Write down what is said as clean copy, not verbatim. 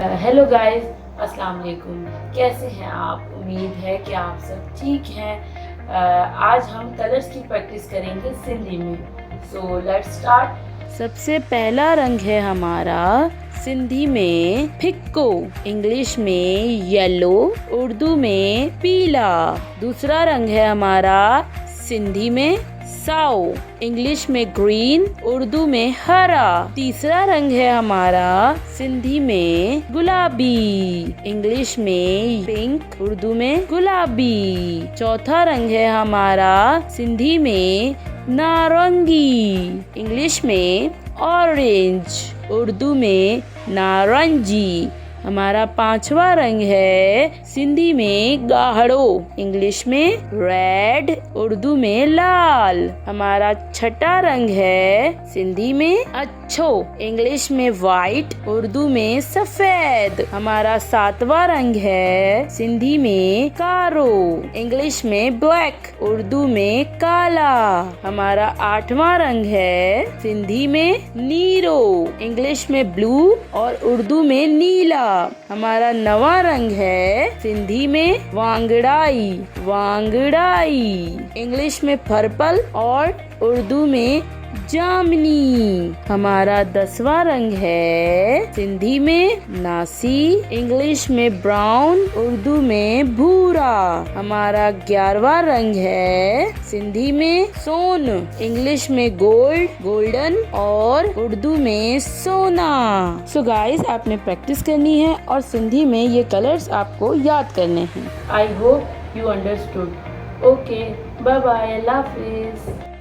Hello guys, अस्सलाम वालेकुम। कैसे हैं आप? उम्मीद है कि आप सब ठीक हैं। आज हम कलर्स की प्रैक्टिस करेंगे सिंधी में। So let's start. सबसे पहला रंग है हमारा सिंधी में फिक्को, इंग्लिश में येलो, उर्दू में पीला। दूसरा रंग है हमारा सिंधी में साओ, इंग्लिश में ग्रीन, उर्दू में हरा। तीसरा रंग है हमारा सिंधी में गुलाबी, इंग्लिश में पिंक, उर्दू में गुलाबी। चौथा रंग है हमारा सिंधी में नारंगी, इंग्लिश में ऑरेंज, उर्दू में नारंगी। हमारा पांचवा रंग है सिंधी में गाढ़ो, इंग्लिश में रेड, उर्दू में लाल। हमारा छठा रंग है सिंधी में अच्छो, इंग्लिश में वाइट, उर्दू में सफेद। हमारा सातवां रंग है सिंधी में कारो, इंग्लिश में ब्लैक, उर्दू में काला। हमारा आठवां रंग है सिंधी में नीरो, इंग्लिश में ब्लू और उर्दू में नीला। हमारा नवा रंग है सिंधी में वांगड़ाई, इंग्लिश में पर्पल और उर्दू में जामनी। हमारा 10वां रंग है सिंधी में नासी, इंग्लिश में ब्राउन, उर्दू में भूरा। हमारा 11वां रंग है सिंधी में सोन, इंग्लिश में गोल्डन और उर्दू में सोना। सो गाइस, आपने प्रैक्टिस करनी है और सिंधी में ये कलर्स आपको याद करने हैं। I hope you understood. Okay, bye bye, अल्लाह हाफिज।